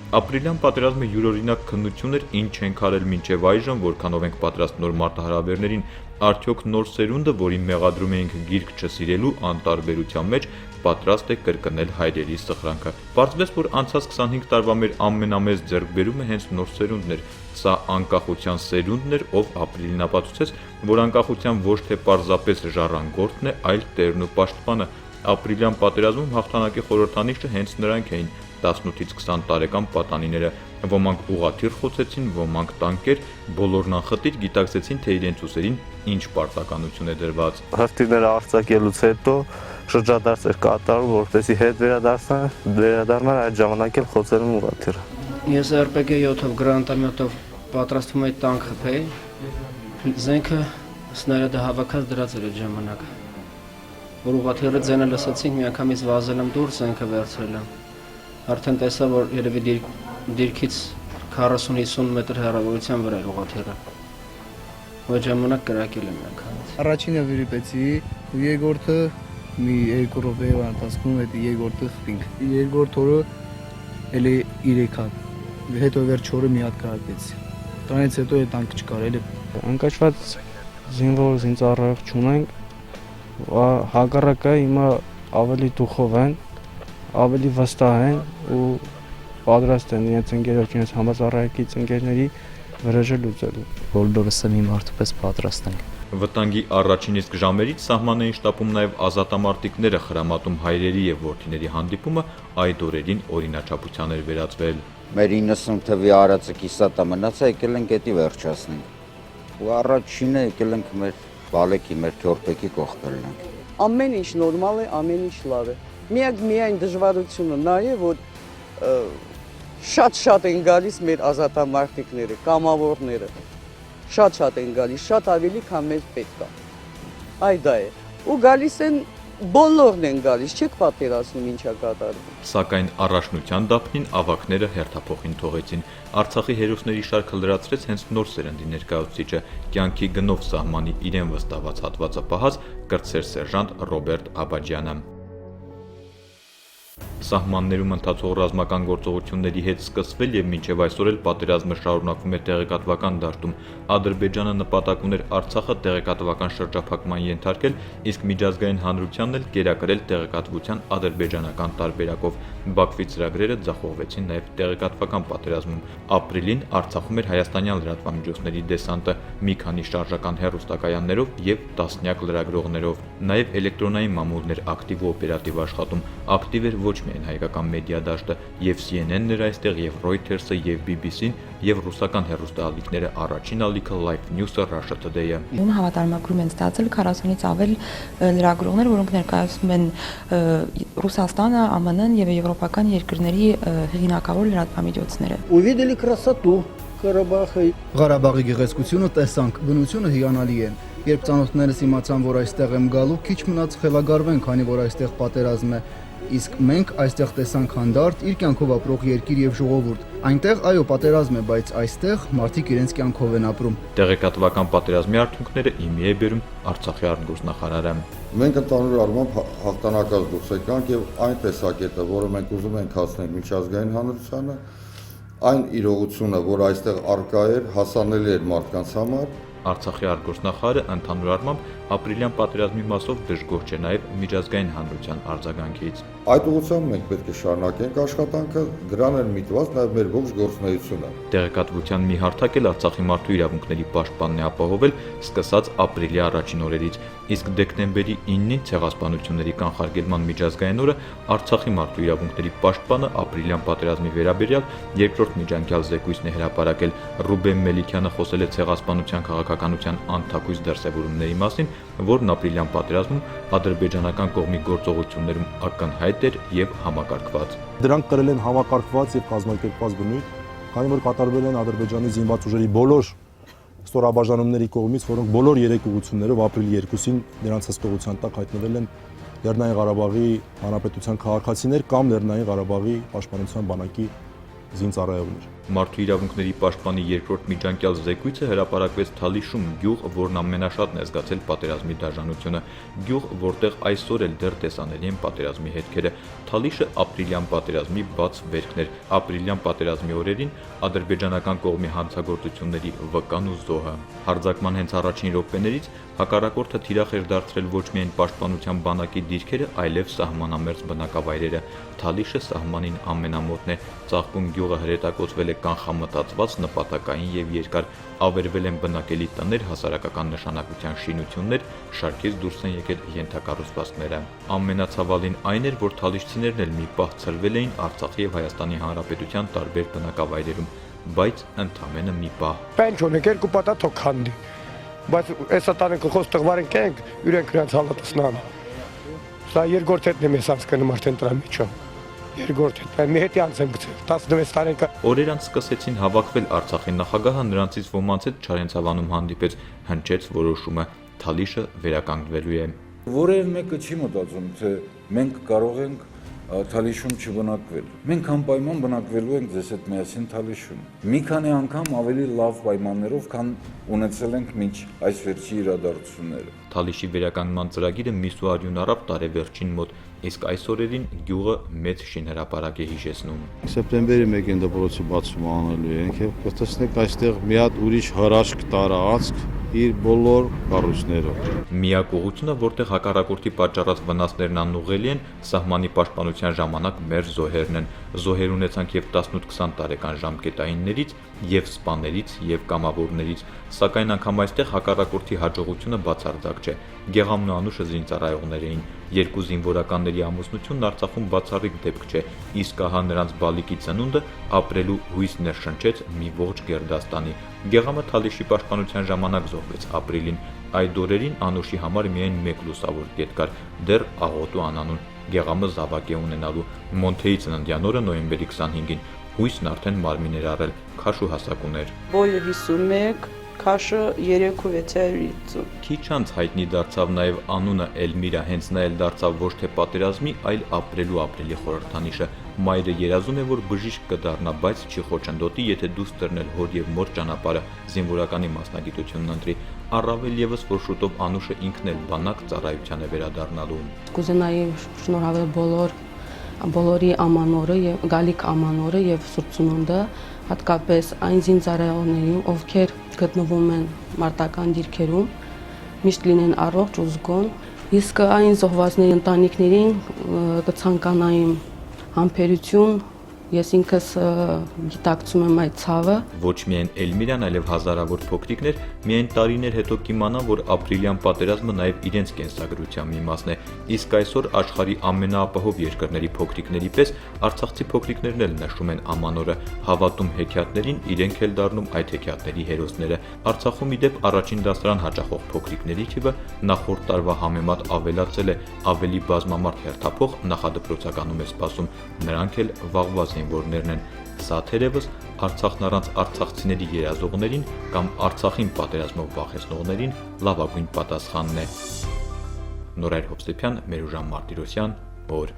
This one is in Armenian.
Ապրիլյան պատերազմը յուրօրինակ քննություն էր, ինչ ենք արել մինչև այժմ, որքանով ենք պատրաստ նոր մարտահրավերներին, արդյոք նոր սերունդը, որին մեղադրում էինք գիրք չսիրելու անտարբերության մեջ, պատրաստ է կրկնել հայրերի սխրանքը։ Պարզվեց, որ անցած 25 տարվա մեր ամենամեծ ձեռքբերումը հենց նոր սերունդն էր։ Սա անկախության սերունդն էր, ով ապրիլին ապացուցեց, որ անկախության ոչ թե պարզապես ժառանգորդն է, այլ տերն ու պաշտպանը։ Ապրիլյան պատերազմում հաղթանակի խորհրդանիշը հենց նրանք էին՝ 18-ից 20 տարեկան պատանիները, ոմանք ուղղաթիռ խոցեցին, ոմանք տանկեր, բոլորն անխտիր գիտակցեցին, թե իրենց ուսերին ինչ պարտականություն է դրված։ Հրթիռները արձակելուց հետո շրջադարձ էր կատարում, որպեսզի հետ վերադառնար, այդ ժամանակ էլ խոցել եմ ուղղաթիռը։ Ես RPG 7-ով գրանատամյոտով պատրաստվում էի տանկ խփեի, զենքը սնարյադը հավաքած դրած էր այդ ժամանակ։ Որ ուղղաթիռը ձենը լսեցին, միանգամից վազել եմ դուրս, զենքը վերցրել եմ։ Արդեն տեսա, որ երևի դիրքից 40-50 մետր հեռավորության վրա էր ուղղաթիռը։ Այդ ժամանակ կրակել եմ միանգամից։ Առաջինը վիրիպեցի, ու երկրորդը մի 2 րոպեի ընթացքում այդ երկրորդը խփինք։ Երկրորդ օրը էլի 3 հատ, հետո վերջ օրը մի հատ կրակեցի։ Դրանից հետո այդ տանկը չկար, էլի անկաշված զինվոր զինծառայող չունենք, հակառակը հիմա ավելի դուխով են, ավելի վստահ են ու պատրաստ են իրենց ընկերոջից համաձայնակից ընկերների վրեժը լուծելու։ Բոլորս մի մարդու պես պատրաստ ենք։ Վտանգի առաջին իսկ ժամերից սահման էին շտապում նաև ազատամարտիկները, խրամատում հայրերի եւ որդիների հանդիպումը այդ օրերին օրինաչափության էր վերածվել։ Մեր 90 թվի արածը կիսատա մնացա, եկել ենք էդի վերջացնենք։ Ու առաջինը եկել ենք մեր բալեկի, մեր թորպեկի կողքերն ենք։ Ամեն ինչ նորմալ է, ամեն ինչ լավ է։ Միայն դժվարությունը նա է, որ շատ են գալիս մեր ազատամարտիկները, կամավորները։ Շատ են գալիս, շատ ավելի, քան մեզ պետք է։ Այ դա է։ Ու գալիս են բոլորն են գալիս, չեք պատկերացնում ինչա կատարվում։ Սակայն առաջնության դափնին ավակները հերթափոխին թողեցին։ Արցախի հերոսների շարքը լրացրեց հենց նոր սերնդի ներկայացուցիչը, կյանքի գնով սահմանի իրեն վստահված հատվածը պահած կրտսեր սերժանտ Ռոբերտ Աբաջյանը։ Սահմաններում ընթացող ռազմական գործողությունների հետ սկսվել եւ մինչեւ այսօր էլ պատերազմը շարունակվում է տեղեկատվական դաշտում։ Ադրբեջանը նպատակ ուներ Արցախը տեղեկատվական շրջափակման ենթարկել, իսկ միջազգային հանրությանն էլ կերակրել տեղեկատվության ադրբեջանական տարբերակով։ Բաքվի ծրագրերը ձախողվեցին նաեւ տեղեկատվական պատերազմում։ Ապրիլին Արցախում էր հայաստանյան լրատվամիջոցների դեսանտը մի քանի շարժական հեռուստակայաններով եւ տասնյակ լրագրողներով։ Նաեւ էլեկտրոնային մամուլներ ակտիվ ու օպերատիվ աշխատում։ Ակտիվ էր ոչ միայն հայկական մեդիա դաշտը, եւ CNN-ն էր այստեղ, եւ Reuters-ը, եւ BBC-ն, եւ ռուսական հեռուստաալիքները առաջին ալիքը Live News-ը, Russia Today-ը։ Հավատարմագրում են ստացել 40-ից ավել լրագրողներ, որոնք ներկայացնում են Ռուսաստանը, ԱՄՆ-ն եւ եվրոպական երկրների հեղինակավոր լրատվամիջոցները։ Увидели красоту Ղարաբաղի գեղեցկությունը տեսանք, բնությունը հիանալի է։ Երբ ծանոթներս իմացան, որ այստեղ եմ գալու, քիչ մնաց խելագարվեն, քանի որ այստեղ պատերազմ է։ Իսկ մենք այստեղ տեսանք հանդարտ իր կյանքով ապրող երկիր եւ ժողովուրդ։ Այնտեղ այո պատերազմ է, բայց այստեղ մարդիկ իրենց կյանքով են ապրում։ Տեղեկատվական պատերազմի արդյունքները իմի է բերում Արցախի արտգործնախարարը։ Մենք ընդհանուր առմամբ հաղթանակած դուրս եկանք եւ այն տեսակետը, որը մենք ուզում ենք հասնել միջազգային հանրությանը, այն իրողությունը, որ այստեղ արկա էր, հասանելի էր մարդկանց համար։ Արցախի արտգործնախարարը ընդհանուր առմամբ ապրիլյան պատերազմի մասով դժգոհ չէ նաև միջազգային հանրության արձագանքից։ Այդ ուղղությամբ մենք պետք է շարունակենք աշխատանքը, դրան են միտված նաև մեր ողջ գործունեությունը։ Տեղեկատվության մի հարթակ էլ Արցախի մարդու իրավունքների պաշտպանն է ապահովել սկսած ապրիլի առաջին օրերից, իսկ դեկտեմբերի 9-ին ցեղասպանությունների կանխարգելման միջազգային օրը Արցախի մարդու իրավունքների պաշտպանը ապրիլյան պատերազմի վերաբերյալ երկրորդ միջանկյալ զեկույցն է հրապարակել։ Ռուբեն Մելիքյանը խոսել է ցեղասպանության քաղաքականության անթակույց դրսևորումների մասին, որն ապրիլյան պատերազմում ադրբեջանական կողմի գործողություններում ակնհայտ էր եւ համակարգված։ Դրանք կրել են համակարգված եւ կազմակերպված բնույթ, քանի որ կատարվել են Ադրբեջանի զինված ուժերի բոլոր ստորաբաժանումների կողմից, որոնք բոլոր 3 ուղղություններով ապրիլի 2-ին նրանց հսկողության տակ հայտնվել են Լեռնային Ղարաբաղի Հանրապետության քաղաքացիներ կամ Լեռնային Ղարաբաղի Պաշտպանության բանակի զինծառայողներ։ Մարդու իրավունքների պաշտպանի երկրորդ միջանկյալ զեկույցը հրապարակվեց Թալիշում, գյուղ, որն ամենաշատն է զգացել պատերազմի դաժանությունը, գյուղ, որտեղ այսօր էլ դեռ տեսանելի են պատերազմի հետքերը։ Թալիշը ապրիլյան պատերազմի բաց վերքն էր։ Ապրիլյան պատերազմի օրերին ադրբեջանական կողմի հանցագործությունների վկան ու զոհը։ Հարձակման հենց առաջին րոպեներից հակառակորդը թիրախ էր դարձրել ոչ միայն պաշտպանության բանակի դիրքերը, այլև սահմանամերձ բնակավայրերը։ Թալիշը սահմանին ամենամոտն է, ծաղկուն գյուղը հրետակոծվել է կանխամտածված, նպատակային եւ երկար, ավերվել են բնակելի տներ, հասարակական նշանակության շինություններ, շարքից դուրս են եկել ենթակառուցվածքները։ Ամենացավալին այն էր, որ թալիշցիներն էլ մի պահ ցրվել էին Արցախի եւ Հայաստանի Հանրապետության տարբեր բնակավայրերում, բայց ընդամենը մի պահ։ Պենչ ունենք, երկու պատա թող քանդի։ Բայց այս տանը կողոց տղվարեն կենք, յուրենք նրանց հալատսնան։ Սա երկրորդ հետն է մեզ անցկանում արդեն դրա միջով։ Երկրորդ հետ, մի հետի անց եմ գցել, 16 տարեկան։ Օրեր անց սկսեցին հավաքվել Արցախի նախագահը, նրանցից ոմանց հետ Չարենցավանում հանդիպեց, հնչեց որոշումը՝ Թալիշը վերականգնվելու է։ Որևէ մեկը չի մտածում, թե մենք կարող ենք Թալիշում չբնակվել։ Մենք անպայման բնակվելու ենք ձեզ հետ միասին Թալիշում։ Մի քանի անգամ ավելի լավ պայմաններով, քան ունեցել ենք մինչ այս վերջի իրադարձությունները։ Թալիշի վերականգնման ծրագիրը միսու արյուն առավ տարեվերջին մոտ, իսկ այս օրերին գյուղը մեծ շինհրապարակ է հիշեցնում։ Սեպտեմբերի 1-ին դպրոցի բացումը անելու ենք եւ կտեսնեք այստեղ մի հատ ուրիշ հրաշք տարածք իր բոլոր կառույցներով։ Միակ ուղղությունը, որտեղ հակառակորդի պատճառած վնասներն անուղղելի են, սահմանի պաշտպանության ժամանակ մեր զոհերն են։ Զոհեր ունեցանք եւ 18-20 տարեկան ժամկետայիններից, եւ սպաներից, եւ կամավորներից, սակայն անգամ այստեղ հակառակորդի հաջողությունը բացարձակ չէ։ Գեղամն ու Անուշը զինծառայողներ էին։ Երկու զինվորականների ամուսնությունն Արցախում բացառիկ դեպք չէ, իսկ ահա նրանց բալիկի ծնունդը ապրելու հույս ներշնչեց մի ողջ Գերդաստանի։ Գեղամը Թալիշի պաշտպանության ժամանակ զոհվեց ապրիլին։ Այդ օրերին Անուշի համար միայն մեկ լուսավոր կետ կար՝ դեռ աղոտու անանուն։ Գեղամը զավակ է ունենալու։ Մոնթեի ծննդյան օրը նոյեմբերի 25-ին հույսն արդեն մարմին էր առել, քաշ ու հասակ ուներ։ Բոլը 51, քաշը 3650։ Քիչ անց հայտնի դարձավ նաև անունը Էլմիրա, հենց նա էլ դարձավ ոչ թե պատերազմի, այլ ապրելու ապրիլի խորհրդանիշը։ Մայրը երազում է, որ բժիշկ կդառնա, բայց չի խոչընդոտի, եթե դուրս տրնել հոր եւ մոր ճանապարհը, զինվորականի մասնագիտությունն ընտրի։ Առավել եւս, որ շուտով Անուշը ինքն էլ բանակ ծառայության է վերադառնալու։ Կուզենայի շնորհավել բոլորի ամանորը եւ գալիք ամանորը եւ Սուրբ Ծնունդը, հատկապես այն զինծառայողներին, ովքեր գտնվում են մարտական դիրքերում, միշտ լինեն առողջ ու զգոն, իսկ այն զոհվածների ընտանիքներին կցանկանայիմ համբերություն, ես ինքս գիտակցում եմ այդ ցավը։ Ոչ միայն Էլմիրան, այլև հազարավոր փոքրիկներ միայն տարիներ հետո կիմանան, որ ապրիլյան պատերազմը նաև իրենց կենսագրության մի մասն է, իսկ այսօր աշխարհի ամենաապահով երկրների փոքրիկների պես արցախցի փոքրիկներն էլ նշում են ամանորը, հավատում հեքիաթներին, իրենք էլ դառնում այդ հեքիաթների հերոսները։ Արցախում իդեպ առաջին դասարան հաճախող փոքրիկների թիվը նախորդ տարվա համեմատ ավելացել է, ավելի բազմամարդ հերթափող նախադպրոցականում է սպասում, նրանք էլ վաղվա զինվորներն են։ Սա թերևս Արցախն առանց արցախցիների երազողներին կամ Արցախին պատերազմով վախեցնողներին լավագույն պատասխանն է։ Նորայր Հովսեփյան, Մերուժան Մարտիրոսյան, օր